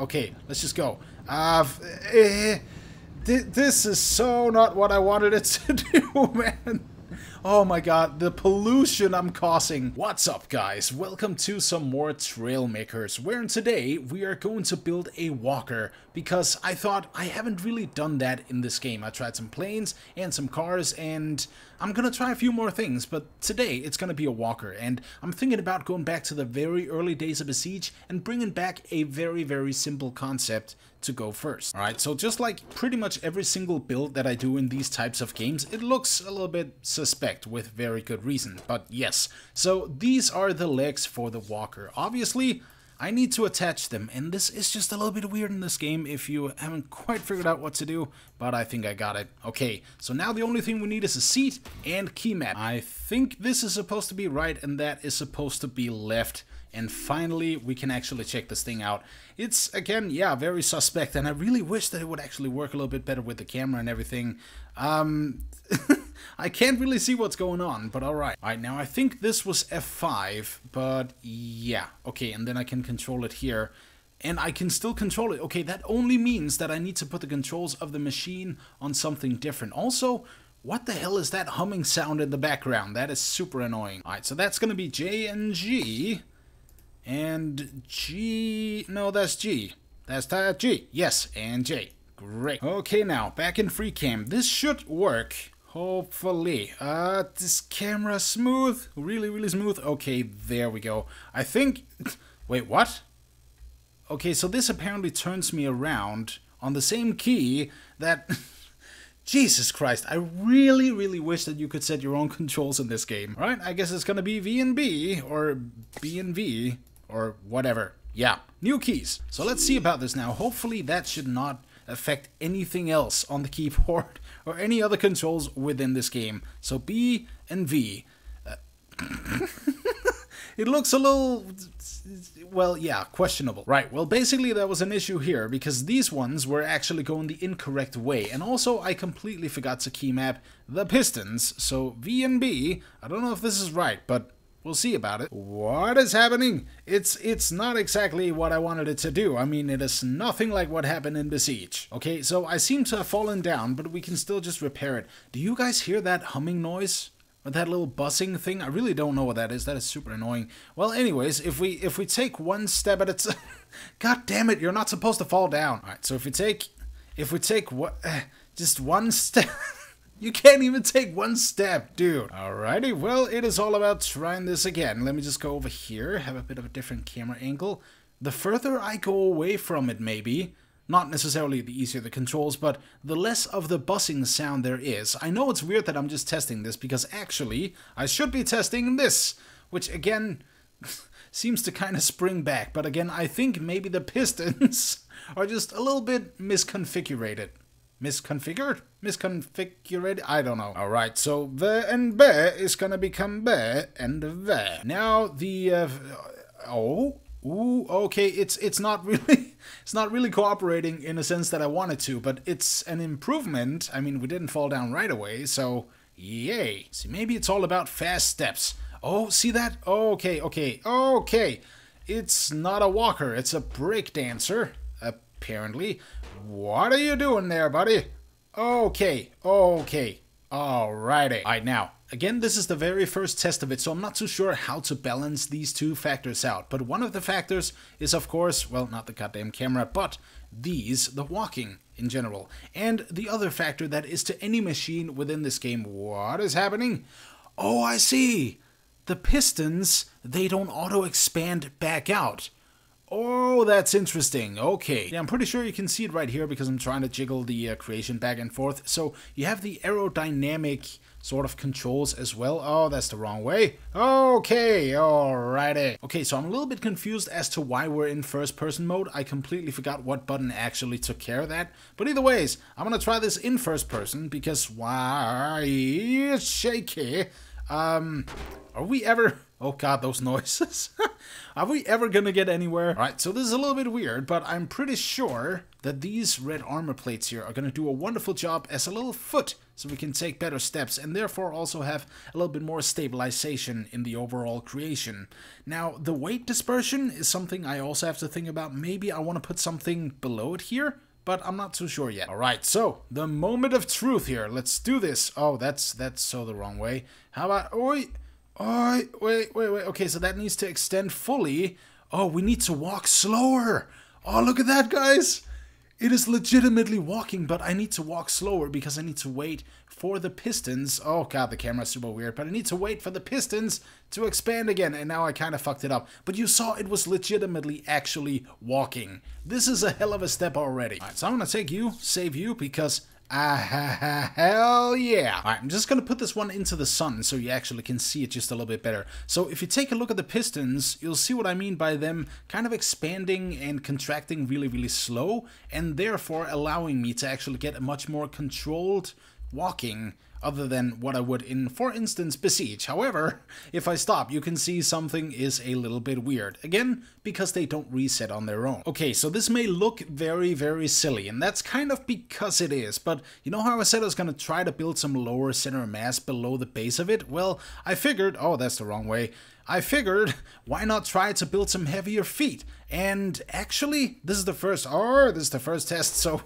Okay, let's just go. This is so not what I wanted it to do, man. Oh my god, the pollution I'm causing. What's up, guys? Welcome to some more Trailmakers, where today we are going to build a walker, because I thought I haven't really done that in this game. I tried some planes and some cars, and I'm gonna try a few more things, but today it's gonna be a walker, and I'm thinking about going back to the very early days of Besiege and bringing back a very simple concept to go first. Alright, so just like pretty much every single build that I do in these types of games, it looks a little bit suspect with very good reason, but yes. So these are the legs for the walker. Obviously, I need to attach them, and this is just a little bit weird in this game if you haven't quite figured out what to do, but I think I got it. Okay, so now the only thing we need is a seat and key map. I think this is supposed to be right, and that is supposed to be left. And finally, we can actually check this thing out. It's, again, yeah, very suspect, and I really wish that it would actually work a little bit better with the camera and everything. I can't really see what's going on, but alright. Alright, now I think this was F5, but yeah. Okay, and then I can control it here. And I can still control it. Okay, that only means that I need to put the controls of the machine on something different. Also, what the hell is that humming sound in the background? That is super annoying. Alright, so that's gonna be J and G. And G, no, that's G. That's G, yes, and J. Great. Okay, now, back in free cam. This should work, hopefully. This camera smooth, really smooth. Okay, there we go. I think, wait, what? Okay, so this apparently turns me around on the same key that, Jesus Christ, I really wish that you could set your own controls in this game. All right, I guess it's gonna be V and B, or B and V, or whatever. Yeah, new keys. So let's see about this now. Hopefully that should not affect anything else on the keyboard or any other controls within this game. So B and V. It looks a little, well, yeah, questionable. Right, well, basically there was an issue here because these ones were actually going the incorrect way. And also I completely forgot to key map the pistons. So V and B, I don't know if this is right, but we'll see about it. What is happening? It's not exactly what I wanted it to do. I mean, it is nothing like what happened in Besiege. Okay, so I seem to have fallen down, but we can still just repair it. Do you guys hear that humming noise? Or that little buzzing thing? I really don't know what that is. That is super annoying. Well, anyways, if we take one step at a time... God damn it, you're not supposed to fall down. Alright, so if we take what... just one step... You can't even take one step, dude. Alrighty, well, it is all about trying this again. Let me just go over here, have a bit of a different camera angle. The further I go away from it, maybe, not necessarily the easier the controls, but the less of the buzzing sound there is. I know it's weird that I'm just testing this, because actually, I should be testing this, which again, seems to kind of spring back. But again, I think maybe the pistons are just a little bit misconfigured? Misconfigured? I don't know. Alright, so the and be is gonna become be and the. Now the okay, it's not really cooperating in a sense that I wanted to, but it's an improvement. I mean, we didn't fall down right away, so yay. See, maybe it's all about fast steps. Oh, see that? Okay. It's not a walker, it's a break dancer. Apparently. What are you doing there, buddy? Okay. Alrighty. Alright, now, again, this is the very first test of it, so I'm not too sure how to balance these two factors out. But one of the factors is, of course, well, not the goddamn camera, but the walking in general. And the other factor that is to any machine within this game. What is happening? Oh, I see. The pistons, they don't auto-expand back out. Oh, that's interesting. Okay. Yeah, I'm pretty sure you can see it right here because I'm trying to jiggle the creation back and forth. So you have the aerodynamic sort of controls as well. Oh, that's the wrong way. Okay, alrighty. Okay, so I'm a little bit confused as to why we're in first person mode. I completely forgot what button actually took care of that. But either ways, I'm gonna try this in first person because why it's shaky. Are we ever... Oh god, those noises. Are we ever gonna get anywhere? Alright, so this is a little bit weird, but I'm pretty sure that these red armor plates here are gonna do a wonderful job as a little foot, so we can take better steps and therefore also have a little bit more stabilization in the overall creation. Now, the weight dispersion is something I also have to think about. Maybe I want to put something below it here, but I'm not too sure yet. Alright, so, the moment of truth here. Let's do this. Oh, that's so the wrong way. How about... Oi! Oi! Wait. Okay, so that needs to extend fully. Oh, we need to walk slower. Oh, look at that, guys! It is legitimately walking, but I need to walk slower because I need to wait for the pistons. Oh god, the camera's super weird, but I need to wait for the pistons to expand again, and now I kind of fucked it up. But you saw it was legitimately actually walking. This is a hell of a step already. Alright, so I'm gonna take you, save you, because hell yeah. Alright, I'm just gonna put this one into the sun so you actually can see it just a little bit better. So if you take a look at the pistons, you'll see what I mean by them kind of expanding and contracting really, really slow, and therefore allowing me to actually get a much more controlled walking other than what I would in, for instance, Besiege. However, if I stop, you can see something is a little bit weird. Again, because they don't reset on their own. Okay, so this may look very, very silly, and that's kind of because it is, but you know how I said I was gonna try to build some lower center of mass below the base of it? Well, I figured, oh, that's the wrong way. I figured, why not try to build some heavier feet? And actually, this is the first test, so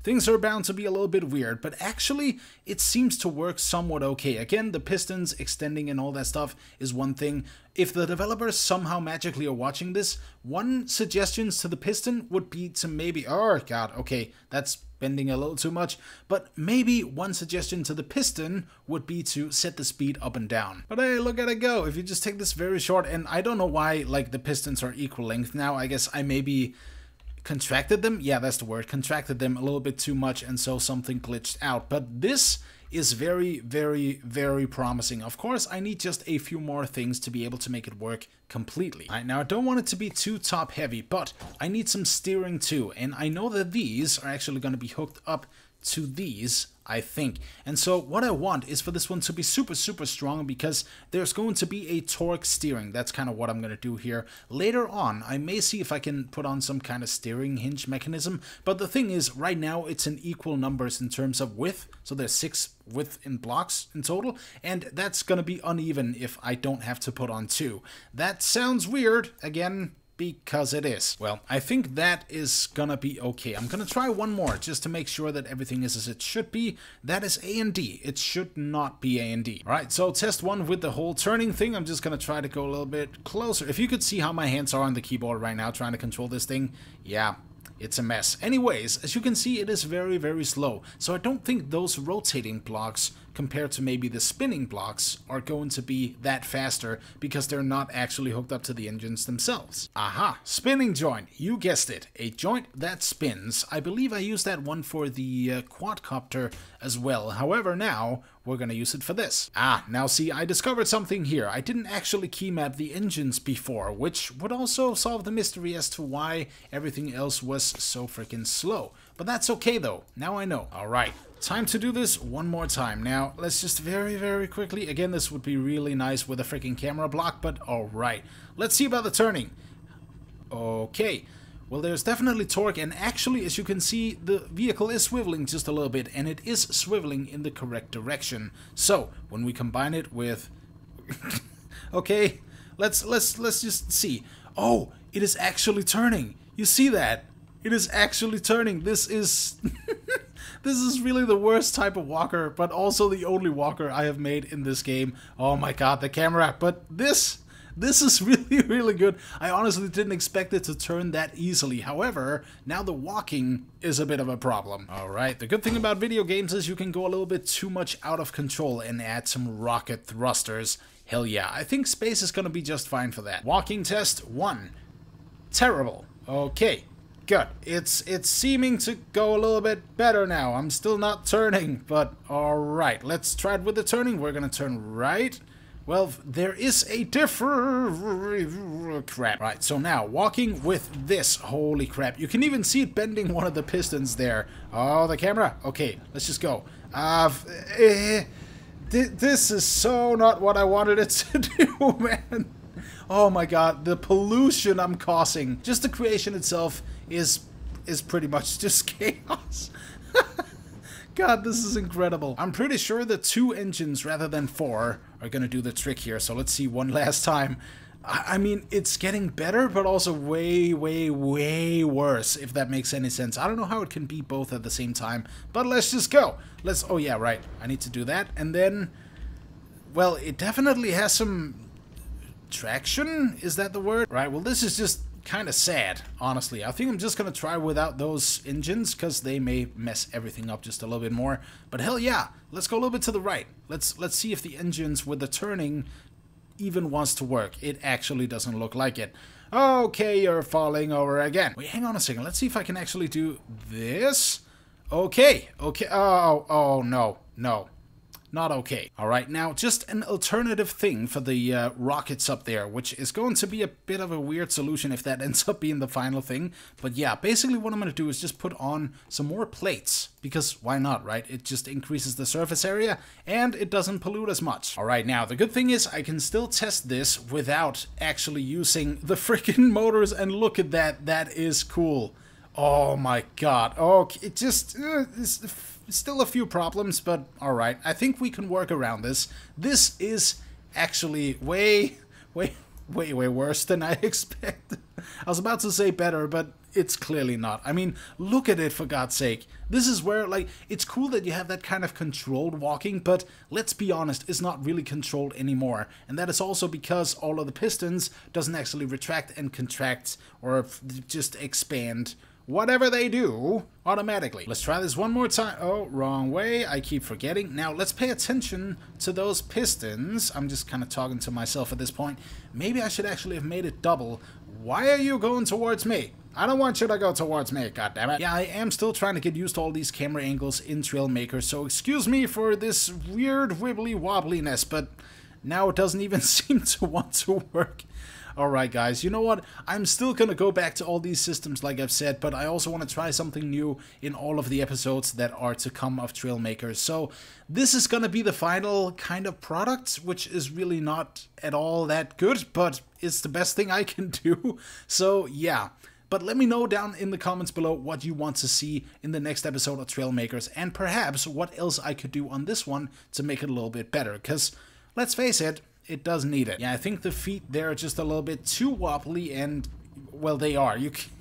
things are bound to be a little bit weird, but actually, it seems to work somewhat okay. Again, the pistons extending and all that stuff is one thing. If the developers somehow magically are watching this, one suggestion to the piston would be to maybe... Oh, god, okay, that's bending a little too much. But maybe one suggestion to the piston would be to set the speed up and down. But hey, look at it go. If you just take this very short, and I don't know why, like, the pistons are equal length now. I guess I maybe... contracted them? Yeah, that's the word. Contracted them a little bit too much, and so something glitched out. But this is very, very, very promising. Of course, I need just a few more things to be able to make it work completely. All right, now I don't want it to be too top heavy, but I need some steering too. And I know that these are actually going to be hooked up to these, I think. And so what I want is for this one to be super, super strong, because there's going to be a torque steering. That's kind of what I'm going to do here. Later on, I may see if I can put on some kind of steering hinge mechanism. But the thing is, right now, it's in equal numbers in terms of width. So there's 6 width in blocks in total. And that's going to be uneven if I don't have to put on 2. That sounds weird. Again, because it is. Well, I think that is gonna be okay. I'm gonna try one more just to make sure that everything is as it should be. That is A and D. It should not be A and D. Alright, so test one with the whole turning thing. I'm just gonna try to go a little bit closer. If you could see how my hands are on the keyboard right now trying to control this thing, yeah, it's a mess. Anyways, as you can see, it is very, very slow. So I don't think those rotating blocks compared to maybe the spinning blocks are going to be that faster because they're not actually hooked up to the engines themselves. Aha, spinning joint. You guessed it. A joint that spins. I believe I used that one for the quadcopter as well. However, now we're going to use it for this. Ah, now see, I discovered something here. I didn't actually key map the engines before, which would also solve the mystery as to why everything else was so freaking slow. But that's okay though. Now I know. Alright, time to do this one more time. Now, let's just very, very quickly. Again, this would be really nice with a freaking camera block, but alright. Let's see about the turning. Okay. Well, there's definitely torque, and actually, as you can see, the vehicle is swiveling just a little bit, and it is swiveling in the correct direction. So, when we combine it with... okay, let's just see. Oh, it is actually turning. You see that? It is actually turning. This is... this is really the worst type of walker, but also the only walker I have made in this game. Oh my god, the camera. But this is really, really good. I honestly didn't expect it to turn that easily. However, now the walking is a bit of a problem. Alright, the good thing about video games is you can go a little bit too much out of control and add some rocket thrusters. Hell yeah, I think space is gonna be just fine for that. Walking test 1. Terrible. Okay. Good. It's seeming to go a little bit better now. I'm still not turning, but alright. Let's try it with the turning. We're gonna turn right. Well, there is a crap. Right, so now, walking with this. Holy crap. You can even see it bending one of the pistons there. Oh, the camera. Okay, let's just go. This is so not what I wanted it to do, man. Oh my god, the pollution I'm causing. Just the creation itself is pretty much just chaos. God, this is incredible. I'm pretty sure that 2 engines rather than 4 are gonna do the trick here, so let's see one last time. I mean, it's getting better, but also way, way, way worse, if that makes any sense. I don't know how it can be both at the same time, but let's just go. Oh yeah, right, I need to do that, and then, well, it definitely has some traction, is that the word? Right, well, this is just kind of sad, honestly. I think I'm just gonna try without those engines, because they may mess everything up just a little bit more, but hell yeah, let's go a little bit to the right. Let's see if the engines with the turning even wants to work. It actually doesn't look like it. Okay, you're falling over again. Wait, hang on a second. Let's see if I can actually do this. Okay. Oh, no. Not okay. Alright, now just an alternative thing for the rockets up there, which is going to be a bit of a weird solution if that ends up being the final thing. But yeah, basically what I'm going to do is just put on some more plates, because why not, right? It just increases the surface area, and it doesn't pollute as much. Alright, now the good thing is I can still test this without actually using the freaking motors, and look at that. That is cool. Oh my god. Okay, it just... still a few problems, but alright. I think we can work around this. This is actually way worse than I expected. I was about to say better, but it's clearly not. I mean, look at it, for God's sake. This is where, like, it's cool that you have that kind of controlled walking, but let's be honest, it's not really controlled anymore. And that is also because all of the pistons doesn't actually retract and contract or just expand. Whatever they do, automatically. Let's try this one more time. Oh, wrong way. I keep forgetting. Now, let's pay attention to those pistons. I'm just kind of talking to myself at this point. Maybe I should actually have made it double. Why are you going towards me? I don't want you to go towards me, goddammit. Yeah, I am still trying to get used to all these camera angles in Trailmakers, so excuse me for this weird wibbly-wobbliness, but now it doesn't even seem to want to work. Alright guys, you know what? I'm still gonna go back to all these systems like I've said, but I also want to try something new in all of the episodes that are to come of Trailmakers. So this is gonna be the final kind of product, which is really not at all that good, but it's the best thing I can do. So yeah. But let me know down in the comments below what you want to see in the next episode of Trailmakers, and perhaps what else I could do on this one to make it a little bit better, because let's face it, it does need it. Yeah, I think the feet there are just a little bit too wobbly, and, well, they are. You can...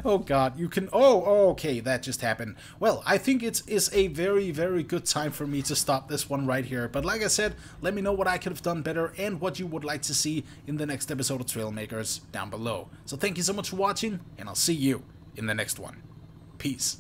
oh, God, you can... Oh, okay, that just happened. Well, I think it is a very, very good time for me to stop this one right here. But like I said, let me know what I could have done better and what you would like to see in the next episode of Trailmakers down below. So thank you so much for watching, and I'll see you in the next one. Peace.